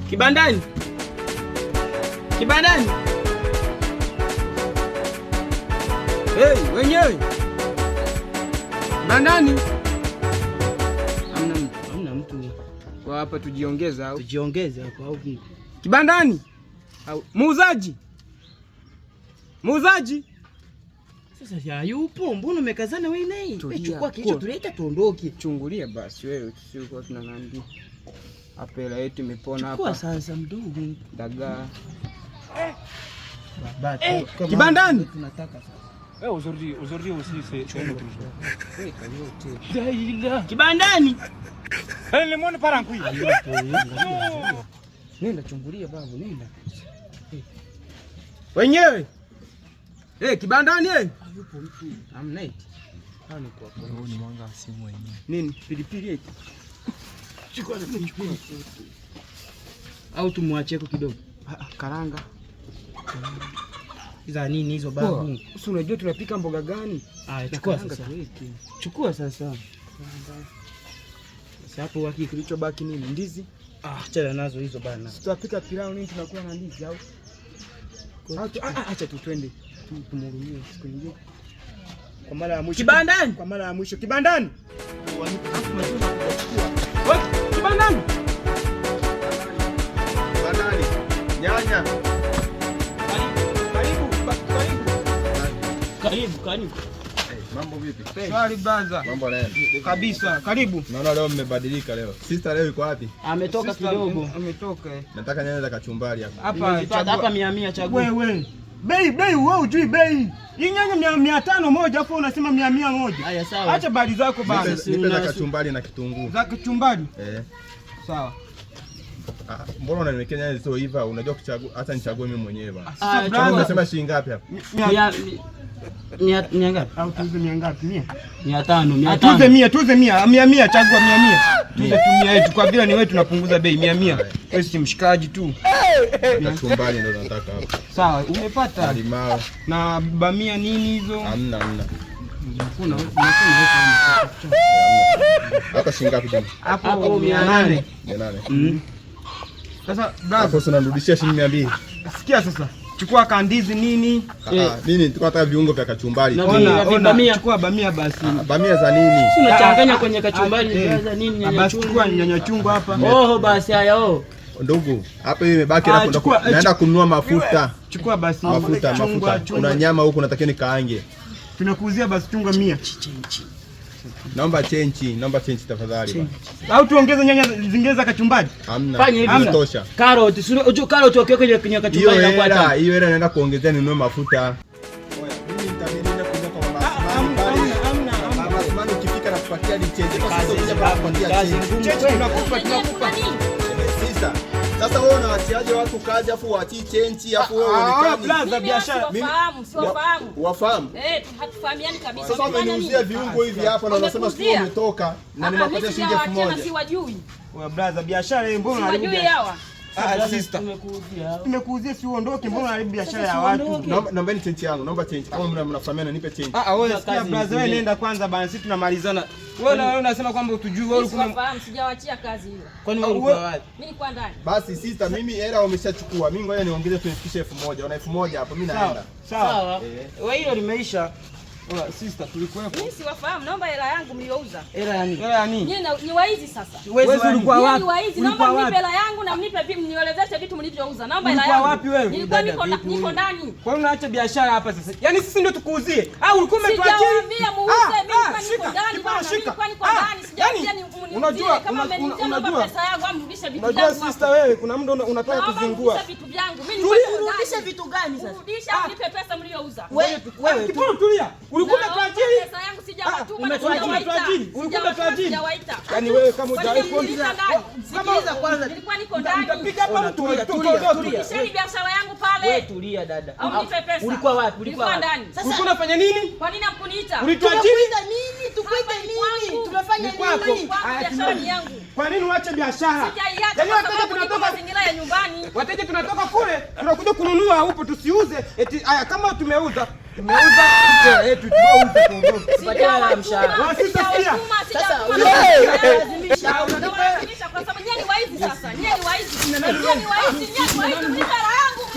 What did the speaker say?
Kibandani. Kibandani. Hey, wenyewe. Bandani. Hamna mtu. Kwa hapa tujiongeza au? Tujiongeze hapo au vipi? Kibandani. Au muuzaji. Muuzaji. Sasa hayupo, mbona umekazana wewe naye? Chukua kicho tuleta tuondoke. Chungulia basi wewe, tusikuwa tunanandi. Apela yetu imepona hapa. Chukua sasa mdogo. Dagaa. Kibandani. Tunataka sasa. Aujourd'hui aussi c'est un autre jour. Kibandani. Le monde part en couille. Nenda chungulia babu, nenda. Wenyewe. Kibandani Yupo mtu. Hamna eti. Hao ni kwa kwa. Ni mwanga simu wenyewe. Nini? Pilipili eti. Chukua na pilipili. Au tumwachie kidogo. Karanga. Za nini hizo babu? Sasa unajua tunapika mboga gani? Chukua sasa. Chukua sasa. Sasa hapo waki kilichobaki nini? Ndizi? Achana nazo hizo bana. Tutapika pilau nini tunakuwa na ndizi au? Acha tu twende. Tumhurumie siku nyingine. Kwa mara ya mwisho. Kibandani. Kwa mara ya mwisho. Kibandani. Kibandani. Kibandani. Nyanya. Karibu. Mambo vipi? Swali baza. Mambo naenda. Kabisa. Karibu. Naona leo mmebadilika leo. Sister leo yuko wapi? Ametoka kidogo. Ametoka. Nataka nyanya za kachumbari hapa. Hapa 100 chagua. Wewe. Bei wewe hujui bei. Hii nyanya 500 moja afu unasema 100 moja. Haya sawa. Acha bali zako bana. Nipe za kachumbari na kitunguu. Za kachumbari? Sawa. Mbona unaniwekea nyanya zisizoiva? Unajua kuchagua, hata nichague mimi mwenyewe bana. Sasa brother, unasema shilingi ngapi hapa? Mia ngapi? Au tuuze 100 ngapi? 100. 500. Tuuze 100, tuuze 100. 100 chagua 100. Tuuze tu 100 yetu kwa vile ni wewe tunapunguza bei 100. Wewe si mshikaji tu. Kachumbari ndio nataka hapa. Sawa, umepata. Limao. Na bamia nini hizo? Hamna. Kuna hapa shilingi ngapi tena? Hapo 800. 800. Sasa Hapo brother, unanirudishia shilingi 200. sikia sasa. Chukua kandizi nini? Nini? Tunataka viungo vya kachumbari. Ona, chukua bamia basi. Bamia za nini? Si unachanganya kwenye kachumbari za nini nyanya chungu? Chukua nyanya chungu hapa. Basi haya Ndugu, hapa hivi imebaki naenda kununua mafuta. Chukua basi mafuta. Una nyama huko natakiwa nikaange. Tunakuuzia basi chunga 100. Naomba chenchi tafadhali bana. Au tuongeze nyanya zingine za kachumbari? Hamna. Fanya hivi tosha. Carrot, unajua carrot ukiweka kwenye kachumbari na kuacha. Hiyo hela naenda kuongezea ninunue mafuta. Hamna. Mama ukifika na kupatia chenchi. Chenchi tunakupa. Sasa wewe unawatiaje watu kazi afu watii chenchi afu wewe uonekane? Plaza biashara. Siwafahamu. Wafahamu? Hatufahamiani kabisa. Sasa umeniuzia viungo hivi hapa na unasema sio umetoka na nimekupatia shilingi 1000. Siwajui. Wewe blaza biashara hii mbona unaharibu? Siwajui hawa. Sister. Tumekuuzia si uondoke, mbona unaharibu biashara ya watu? Naombeni chenchi yangu, naomba chenchi. Kama mnafahamiana nipe chenchi. Wewe sikia blaza, wewe nenda kwanza bana, sisi tunamalizana. Wewe unasema kwamba utujui wewe ulikuwa siwafahamu, sijawaachia kazi hiyo. Kwani wewe ulikuwa wapi? Mimi nilikuwa ndani. Basi sister, mimi hela wameshachukua. Mimi ngoja niongeze tuifikishe 1000. Una 1000 hapo, mimi naenda. Sawa. Wewe hilo limeisha. Sister, tulikuwepo. Mimi siwafahamu, naomba hela yangu mliouza. Hela ya nini? Hela ya nini? Nyinyi ni waizi sasa. Wewe ulikuwa wapi? Ni waizi, naomba mnipe hela yangu na mnipe vipi mnielezeshe vitu mlivyouza. Naomba hela yangu. Ulikuwa wapi wewe? Nilikuwa niko ndani. Kwa hiyo unaacha biashara hapa sasa. Yaani sisi ndio tukuuzie. Au ulikuwa umetuachia? Sijawaambia muuze, mimi niko ndani bwana. Nilikuwa niko ndani. Sijawaambia unajua kama mmenijua pesa yangu au mrudishe vitu vyangu. Unajua sister wewe kuna muda unataka kuzingua. Mrudishe vitu vyangu. Mimi nirudishe vitu gani sasa? Rudisha nipe pesa mliouza. Wewe tulia. Ulikuwa umetuachia? Pesa yangu sijawaita. Yaani wewe kama hujawahi sikiliza kwanza. Nilikuwa niko ndani. Utapiga hapa mtu tulia. Sheni biashara yangu pale. Wewe tulia dada. Au nipe pesa. Ulikuwa wapi? Ulikuwa ndani. Ulikuwa unafanya nini? Kwa nini hamkuniita? Ulituachia nini? Tukuite nini? Tunafanya nini? Biashara yangu. Kwa nini uache biashara? Yaani wateja tunatoka mazingira ya nyumbani. Wateja tunatoka kule, tunakuja kununua huko tusiuze. Eti haya kama tumeuza tuuze tuondoke. Sijala mshahara. Sasa lazimisha. Unipe hela yangu.